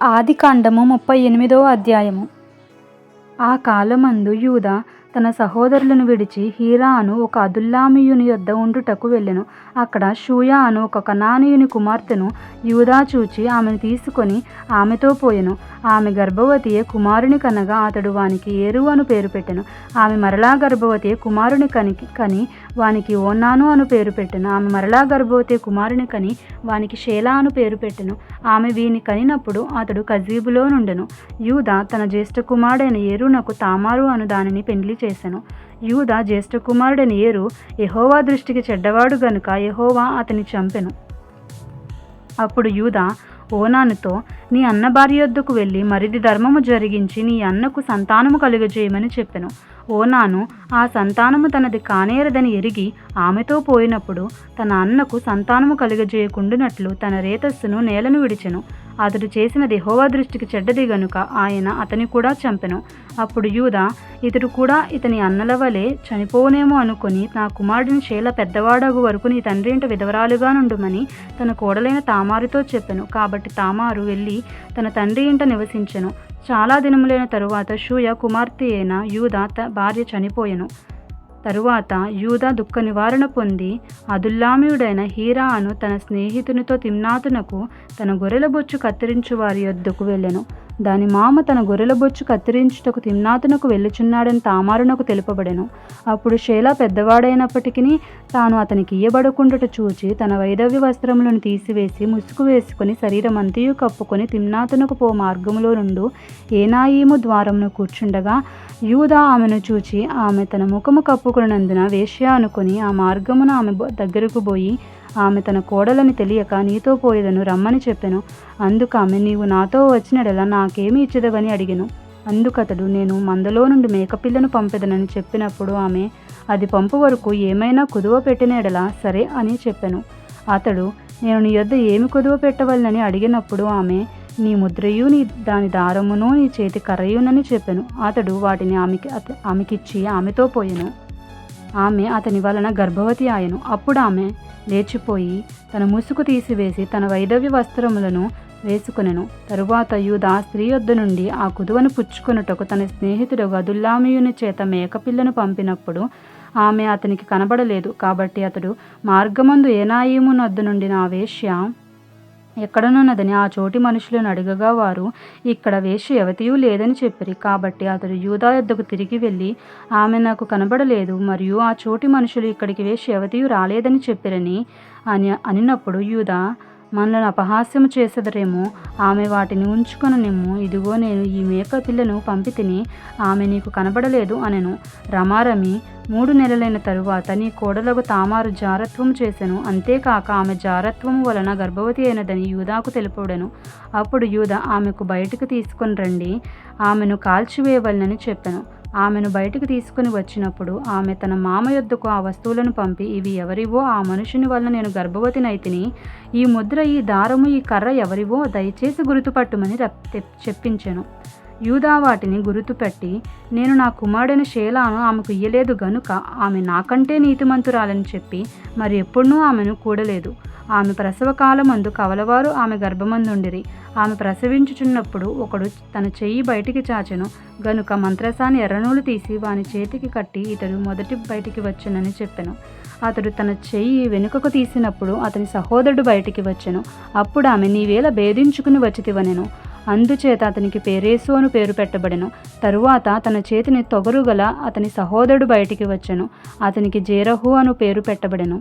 ఆదికాండము 38వ అధ్యాయము. ఆ కాలమందు యూదా తన సహోదరులను విడిచి హీరా అను ఒక అదుల్లామీయుని యొద్ద ఉండుటకు వెళ్ళెను. అక్కడ షూయా అను ఒక కనానీయుని కుమార్తెను యూదా చూచి ఆమెను తీసుకొని ఆమెతో పోయెను. ఆమె గర్భవతియే, కుమారుని కనగా అతడు వానికి ఏరు అను పేరు పెట్టెను. ఆమె మరలా గర్భవతియే, కుమారుని కని వానికి ఓనాను అను పేరు పెట్టెను. ఆమె మరలా గర్భవతి కుమారుని కని వానికి షేలా అను పేరు పెట్టెను. ఆమె వీని కనినప్పుడు అతడు కజీబులో నుండెను. యూదా తన జ్యేష్ఠ కుమారుడైన ఏరునకు తామారు అను దానిని పెండ్లి చేసెను. యూదా జ్యేష్ఠ కుమారుడైన ఏరు యెహోవా దృష్టికి చెడ్డవాడు గనుక యెహోవా అతని చంపెను. అప్పుడు యూదా ఓనానుతో, నీ అన్న భార్య యొద్దకు వెళ్ళి మరిది ధర్మము జరిగించి నీ అన్నకు సంతానము కలుగజేయమని చెప్పెను. ఓనాను ఆ సంతానము తనది కానేరదని ఎరిగి ఆమెతో పోయినప్పుడు తన అన్నకు సంతానము కలుగజేయకుండునట్లు తన రేతస్సును నేలను విడిచెను. అతడు చేసినది యెహోవా దృష్టికి చెడ్డది గనుక ఆయన అతని కూడా చంపెను. అప్పుడు యూదా, ఇతడు కూడా ఇతని అన్నల వలె చనిపోనేమో అనుకొని నా కుమారుడిని షేలా పెద్దవాడగు వరకు నీ తండ్రి ఇంట విధవరాలుగా నుండుమని తన కోడలైన తామారుతో చెప్పెను. కాబట్టి తామారు వెళ్ళి తన తండ్రి ఇంట నివసించెను. చాలా దినములైన తరువాత షూయ కుమార్తె అయిన యూదా భార్య చనిపోయెను. తరువాత యూదా దుఃఖ నివారణ పొంది అదుల్లామీయుడైన హీరా అను తన స్నేహితునితో తిమ్నాతునకు తన గొర్రెల బొచ్చు కత్తిరించు వారి యొద్దకు వెళ్ళెను. దాని మామ తన గొర్రెల బొచ్చు కత్తిరించుటకు తిమ్నాతునకు వెళ్ళుచున్నాడని తామారునకు తెలుపబడెను. అప్పుడు షేలా పెద్దవాడైనప్పటికీ తాను అతనికి ఇయ్యబడకుండుట చూచి తన వైధవ్య వస్త్రములను తీసివేసి ముసుగు వేసుకొని శరీరమంతయు కప్పుకొని తిమ్నాతునకు పో మార్గములో నుండు ఏనాయీము ద్వారమును కూర్చుండగా యూదా ఆమెను చూచి ఆమె తన ముఖము కప్పుకున్నందున వేశ్య అనుకొని ఆ మార్గమున ఆమె దగ్గరకు పోయి ఆమె తన కోడలని తెలియక నీతో పోయేదను రమ్మని చెప్పెను. అందుకామె, నీవు నాతో వచ్చినడలా నాకేమి ఇచ్చేదవని అడిగెను. అందుకతడు, నేను మందలో నుండి మేకపిల్లను పంపెదనని చెప్పినప్పుడు ఆమె, అది పంపు వరకు ఏమైనా కుదువ పెట్టినడలా సరే అని చెప్పెను. అతడు, నేను నీ యొద్ద ఏమి కుదువ పెట్టవలనని అడిగినప్పుడు ఆమె, నీ ముద్రయు నీ దాని దారమును నీ చేతి కర్రయునని చెప్పెను. అతడు వాటిని ఆమెకిచ్చి ఆమెతో పోయెను. ఆమె అతని వలన గర్భవతి ఆయెను. అప్పుడు ఆమె లేచిపోయి తన ముసుగు తీసివేసి తన వైధవ్య వస్త్రములను వేసుకొనెను. తరువాత యూదా స్త్రీ యొద్ద నుండి ఆ కుదువను పుచ్చుకొనుటకు తన స్నేహితుడు అదుల్లామీయుని చేత మేకపిల్లను పంపినప్పుడు ఆమె అతనికి కనబడలేదు. కాబట్టి అతడు మార్గమందు ఏనాయీము నొద్ద నుండి నా వేశ్య ఎక్కడనున్నదని ఆ చోటి మనుషులను అడగగా వారు, ఇక్కడ వేశ్య ఎవతియూ లేదని చెప్పిరి. కాబట్టి అతడు యూదా యొద్దకు తిరిగి వెళ్ళి, ఆమె నాకు కనబడలేదు మరియు ఆ చోటి మనుషులు ఇక్కడికి వేశ్య ఎవతియూ రాలేదని చెప్పిరని అనినప్పుడు యూదా, మనలను అపహాస్యము చేసెదరేమో, ఆమె వాటిని ఉంచుకొననిమ్ము. ఇదిగో నేను ఈ మేక పిల్లను పంపితిని, ఆమె నీకు కనబడలేదు అనెను. రమారమి 3 నెలలైన తరువాత నీ కోడలకు తామారు జారత్వము చేసెను. అంతేకాక ఆమె జారత్వము వలన గర్భవతి అయినదని యూదాకు తెలుపబడెను. అప్పుడు యూదా, ఆమెకు బయటకు తీసుకొని రండి, ఆమెను కాల్చివేయవలెనని చెప్పెను. ఆమెను బయటకు తీసుకుని వచ్చినప్పుడు ఆమె తన మామ యొద్దకు ఆ వస్తువులను పంపి, ఇవి ఎవరివో, ఆ మనుషుని వలన నేను గర్భవతినైతిని, ఈ ముద్ర, ఈ దారము, ఈ కర్ర ఎవరివో దయచేసి గుర్తుపట్టుమని చెప్పించెను. యూదా వాటిని గుర్తుపెట్టి, నేను నా కుమారుడైన షేలాను ఆమెకు ఇయ్యలేదు గనుక ఆమె నాకంటే నీతిమంతురాలని చెప్పి మరి ఎప్పుడూ ఆమెను కూడలేదు. ఆమె ప్రసవకాలమందు కవలవారు ఆమె గర్భమందుండిరి. ఆమె ప్రసవించుచున్నప్పుడు ఒకడు తన చెయ్యి బయటికి చాచెను గనుక మంత్రసాని ఎర్రనూలు తీసి వాని చేతికి కట్టి ఇతడు మొదటి బయటికి వచ్చెనని చెప్పెను. అతడు తన చెయ్యి వెనుకకు తీసినప్పుడు అతని సహోదరుడు బయటికి వచ్చెను. అప్పుడు ఆమె, నీవేళ భేదించుకుని వచ్చితివనెను. అందుచేత అతనికి పేరేసు అను పేరు పెట్టబడెను. తరువాత తన చేతిని తొగరుగల అతని సహోదరుడు బయటికి వచ్చెను. అతనికి జేరహు అను పేరు పెట్టబడెను.